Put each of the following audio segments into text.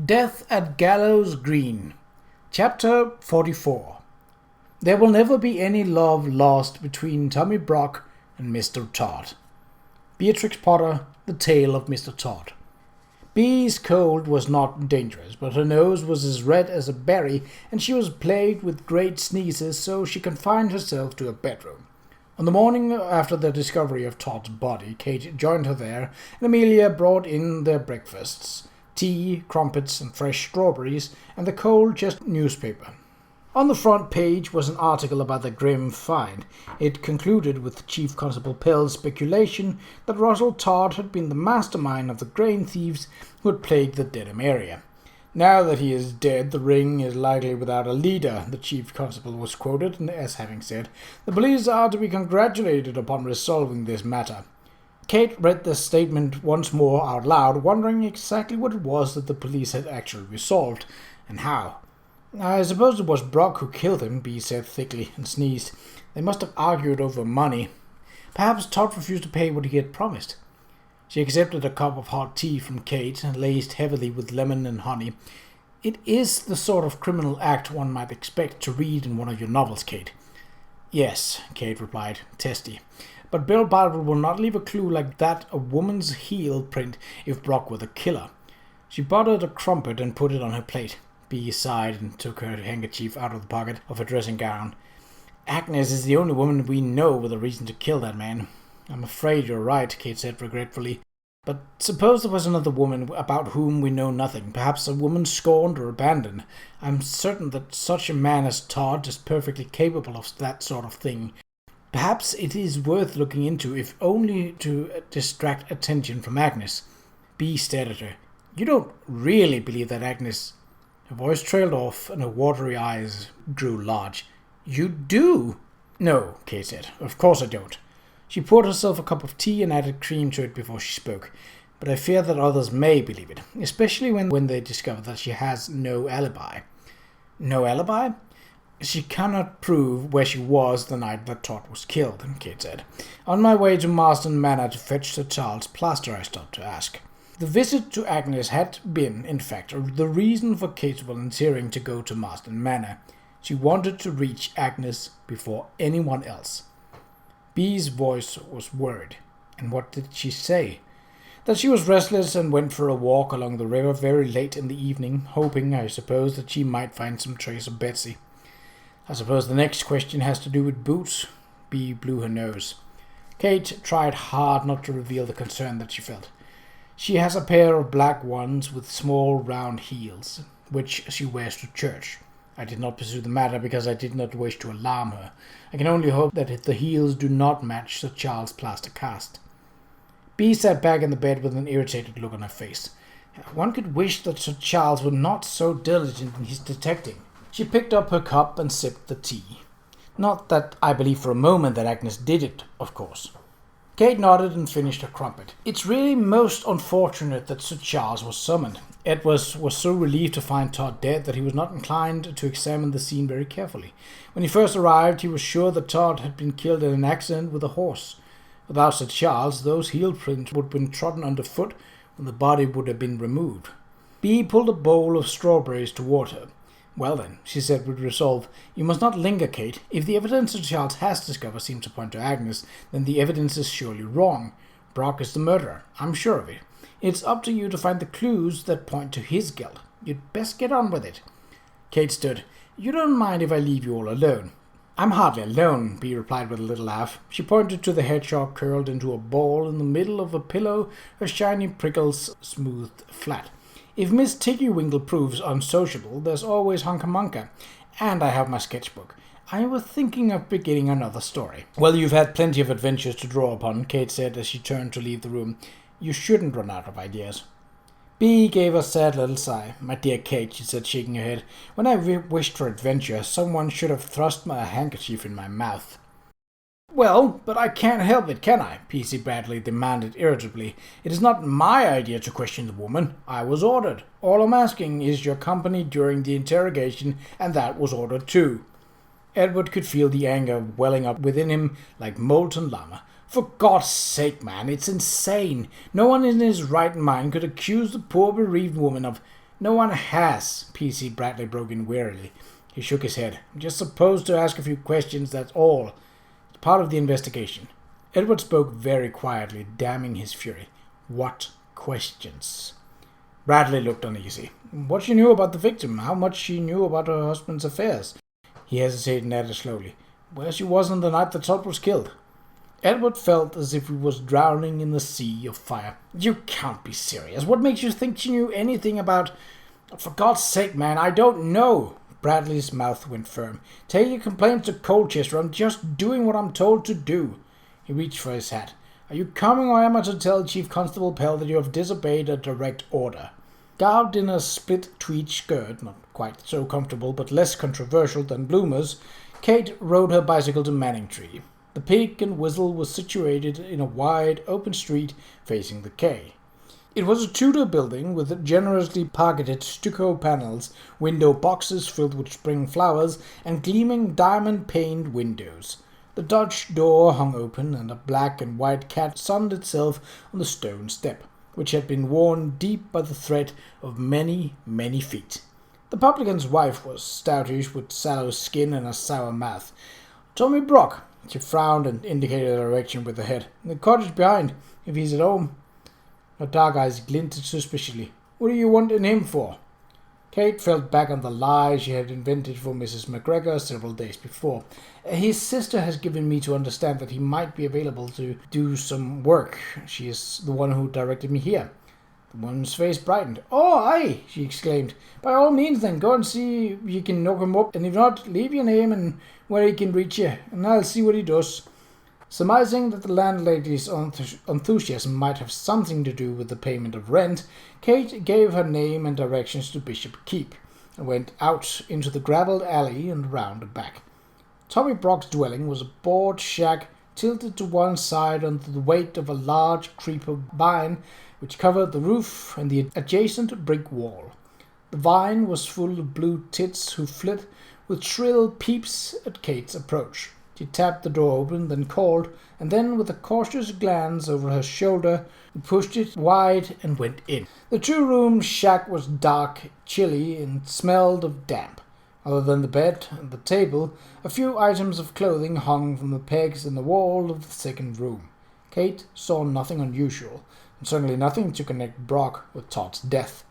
Death at Gallows Green. Chapter 44. There will never be any love lost between Tommy Brock and Mr. Todd. Beatrix Potter, The Tale of Mr. Todd. Bee's cold was not dangerous, but her nose was as red as a berry, and she was plagued with great sneezes, so she confined herself to her bedroom. On the morning after the discovery of Todd's body, Kate joined her there, and Amelia brought in their breakfasts: tea, crumpets, and fresh strawberries, and the cold chest newspaper. On the front page was an article about the grim find. It concluded with Chief Constable Pell's speculation that Russell Todd had been the mastermind of the grain thieves who had plagued the Dedham area. Now that he is dead, the ring is likely without a leader, the Chief Constable was quoted as having said. The police are to be congratulated upon resolving this matter. Kate read the statement once more out loud, wondering exactly what it was that the police had actually resolved, and how. I suppose it was Brock who killed him, Bee said thickly, and sneezed. They must have argued over money. Perhaps Todd refused to pay what he had promised. She accepted a cup of hot tea from Kate, laced heavily with lemon and honey. It is the sort of criminal act one might expect to read in one of your novels, Kate. Yes, Kate replied, testy. But Bill Barber will not leave a clue like that a woman's heel print if Brock were the killer. She buttered a crumpet and put it on her plate. Bee sighed and took her handkerchief out of the pocket of her dressing gown. Agnes is the only woman we know with a reason to kill that man. I'm afraid you're right, Kate said regretfully. But suppose there was another woman about whom we know nothing, perhaps a woman scorned or abandoned. I'm certain that such a man as Todd is perfectly capable of that sort of thing. Perhaps it is worth looking into, if only to distract attention from Agnes. Bee stared at her. You don't really believe that Agnes... Her voice trailed off, and her watery eyes grew large. You do? No, Kate said. Of course I don't. She poured herself a cup of tea and added cream to it before she spoke. But I fear that others may believe it, especially when they discover that she has no alibi. No alibi? She cannot prove where she was the night that Todd was killed, Kate said. On my way to Marston Manor to fetch Sir Charles Plaster, I stopped to ask. The visit to Agnes had been, in fact, the reason for Kate's volunteering to go to Marston Manor. She wanted to reach Agnes before anyone else. Bee's voice was worried. And what did she say? That she was restless and went for a walk along the river very late in the evening, hoping, I suppose, that she might find some trace of Betsy. I suppose the next question has to do with boots. Bee blew her nose. Kate tried hard not to reveal the concern that she felt. She has a pair of black ones with small round heels, which she wears to church. I did not pursue the matter because I did not wish to alarm her. I can only hope that the heels do not match Sir Charles' plaster cast. Bee sat back in the bed with an irritated look on her face. One could wish that Sir Charles were not so diligent in his detecting. She picked up her cup and sipped the tea. Not that I believe for a moment that Agnes did it, of course. Kate nodded and finished her crumpet. It's really most unfortunate that Sir Charles was summoned. Edwards was so relieved to find Todd dead that he was not inclined to examine the scene very carefully. When he first arrived, he was sure that Todd had been killed in an accident with a horse. Without Sir Charles, those heel prints would have been trodden underfoot when the body would have been removed. Bee pulled a bowl of strawberries toward her. Well then, she said with resolve, you must not linger, Kate. If the evidence Sir Charles has discovered seems to point to Agnes, then the evidence is surely wrong. Brock is the murderer. I'm sure of it. It's up to you to find the clues that point to his guilt. You'd best get on with it. Kate stood. You don't mind if I leave you all alone? I'm hardly alone, Bee replied with a little laugh. She pointed to the hedgehog curled into a ball in the middle of a pillow, her shiny prickles smoothed flat. If Miss Tiggywinkle proves unsociable, there's always Hunca-Munca, and I have my sketchbook. I was thinking of beginning another story. Well, you've had plenty of adventures to draw upon, Kate said as she turned to leave the room. You shouldn't run out of ideas. Bee gave a sad little sigh. My dear Kate, she said, shaking her head, when I wished for adventure, someone should have thrust my handkerchief in my mouth. Well, but I can't help it, can I? P.C. Bradley demanded irritably. It is not my idea to question the woman. I was ordered. All I'm asking is your company during the interrogation, and that was ordered too. Edward could feel the anger welling up within him like molten lava. For God's sake, man, it's insane. No one in his right mind could accuse the poor bereaved woman of... No one has, P.C. Bradley broke in wearily. He shook his head. I'm just supposed to ask a few questions, that's all. It's part of the investigation. Edward spoke very quietly, damning his fury. What questions? Bradley looked uneasy. What she knew about the victim, how much she knew about her husband's affairs. He hesitated and added slowly, where she was on the night that Todd was killed. Edward felt as if he was drowning in the sea of fire. You can't be serious. What makes you think she knew anything about... For God's sake, man, I don't know. Bradley's mouth went firm. Take your complaints to Colchester. I'm just doing what I'm told to do. He reached for his hat. Are you coming, or am I to tell Chief Constable Pell that you have disobeyed a direct order? Garbed in a split tweed skirt, not quite so comfortable but less controversial than Bloomer's, Kate rode her bicycle to Manningtree. The Pig and Whistle was situated in a wide, open street facing the quay. It was a Tudor building with generously parqueted stucco panels, window boxes filled with spring flowers, and gleaming diamond-paned windows. The Dutch door hung open, and a black and white cat sunned itself on the stone step, which had been worn deep by the tread of many, many feet. The publican's wife was stoutish, with sallow skin and a sour mouth. Tommy Brock. She frowned and indicated a direction with the head. The cottage behind, if he's at home. Her dark eyes glinted suspiciously. What do you want him for? Kate fell back on the lie she had invented for Mrs. McGregor several days before. His sister has given me to understand that he might be available to do some work. She is the one who directed me here. The woman's face brightened. Oh, aye, she exclaimed. By all means, then, go and see if you can knock him up, and if not, leave your name and where he can reach you, and I'll see what he does. Surmising that the landlady's enthusiasm might have something to do with the payment of rent, Kate gave her name and directions to Bishop Keep, and went out into the gravelled alley and round the back. Tommy Brock's dwelling was a board shack tilted to one side under the weight of a large creeper vine which covered the roof and the adjacent brick wall. The vine was full of blue tits who flit with shrill peeps at Kate's approach. She tapped the door open, then called, and then, with a cautious glance over her shoulder, pushed it wide and went in. The two-room shack was dark, chilly, and smelled of damp. Other than the bed and the table, a few items of clothing hung from the pegs in the wall of the second room. Kate saw nothing unusual, and certainly nothing to connect Brock with Todd's death.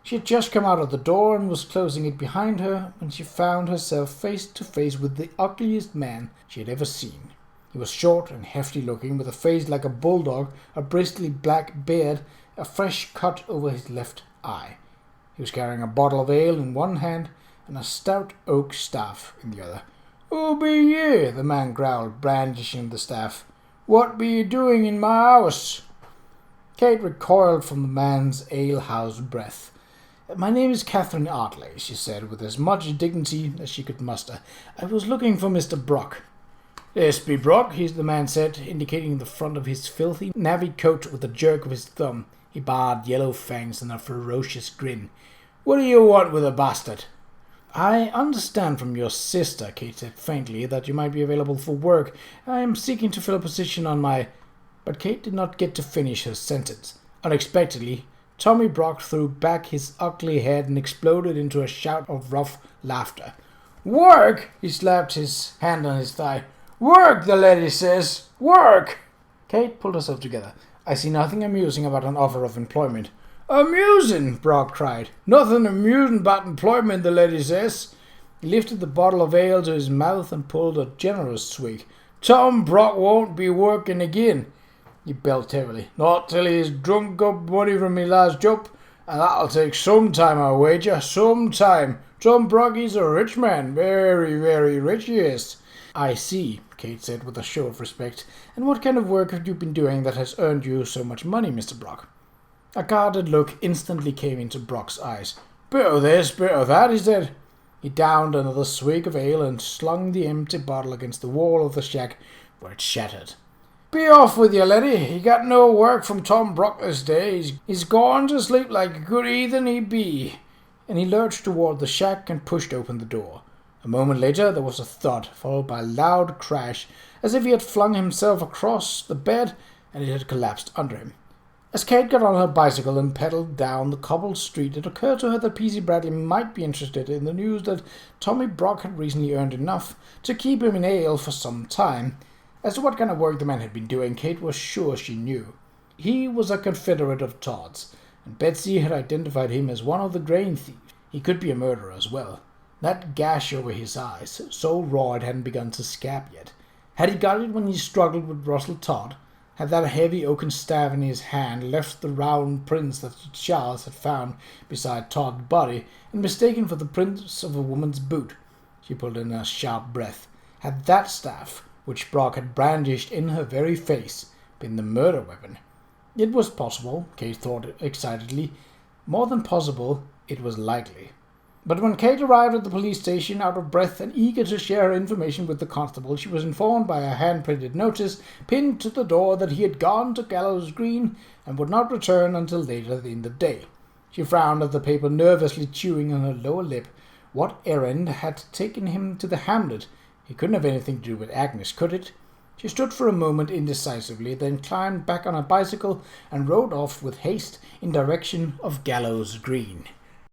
She had just come out of the door and was closing it behind her when she found herself face to face with the ugliest man she had ever seen. He was short and hefty-looking, with a face like a bulldog, a bristly black beard, a fresh cut over his left eye. He was carrying a bottle of ale in one hand and a stout oak staff in the other. "Who be ye?" the man growled, brandishing the staff. "What be ye doing in my house?" Kate recoiled from the man's alehouse breath. "My name is Catherine Artley," she said, with as much dignity as she could muster. "I was looking for Mr. Brock." "This be Brock," the man said, indicating the front of his filthy navy coat with a jerk of his thumb. He barred yellow fangs in a ferocious grin. "What do you want with a bastard?" "I understand from your sister," Kate said faintly, "that you might be available for work. I am seeking to fill a position on my—" But Kate did not get to finish her sentence. Unexpectedly, Tommy Brock threw back his ugly head and exploded into a shout of rough laughter. "Work!" He slapped his hand on his thigh. "Work, the lady says! Work!" Kate pulled herself together. "I see nothing amusing about an offer of employment." "Amusing!" Brock cried. "Nothing amusing about employment, the lady says." He lifted the bottle of ale to his mouth and pulled a generous swig. "Tom Brock won't be working again." He belched heavily. "Not till he's drunk up money from me last job, and that'll take some time, I wager, some time. Tom Brock is a rich man, very, very rich he is." "I see," Kate said with a show of respect. "And what kind of work have you been doing that has earned you so much money, Mr. Brock?" A guarded look instantly came into Brock's eyes. "Bit of this, bit of that," he said. He downed another swig of ale and slung the empty bottle against the wall of the shack, where it shattered. "Be off with you, laddie. He got no work from Tom Brock this day. He's gone to sleep like a good heathen he be." And he lurched toward the shack and pushed open the door. A moment later there was a thud, followed by a loud crash, as if he had flung himself across the bed and it had collapsed under him. As Kate got on her bicycle and pedaled down the cobbled street, it occurred to her that P.C. Bradley might be interested in the news that Tommy Brock had recently earned enough to keep him in ale for some time. As to what kind of work the man had been doing, Kate was sure she knew. He was a confederate of Todd's, and Betsy had identified him as one of the grain thieves. He could be a murderer as well. That gash over his eyes, so raw it hadn't begun to scab yet. Had he got it when he struggled with Russell Todd? Had that heavy oaken staff in his hand left the round prints that Charles had found beside Todd's body and mistaken for the prints of a woman's boot? She pulled in a sharp breath. Had that staff, which Brock had brandished in her very face, been the murder weapon? It was possible, Kate thought excitedly. More than possible, it was likely. But when Kate arrived at the police station, out of breath and eager to share her information with the constable, she was informed by a hand-printed notice pinned to the door that he had gone to Gallows Green and would not return until later in the day. She frowned at the paper, nervously chewing on her lower lip. What errand had taken him to the hamlet? He couldn't have anything to do with Agnes, could it? She stood for a moment indecisively, then climbed back on her bicycle and rode off with haste in direction of Gallows Green.